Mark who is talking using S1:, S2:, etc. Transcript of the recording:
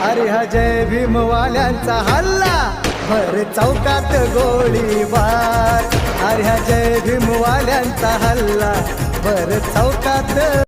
S1: अरे हा जय भीम वाल्यांचा हल्ला भर चौकात गोळीबार. अरे हा जय भीम वाल्यांचा हल्ला भर चौकात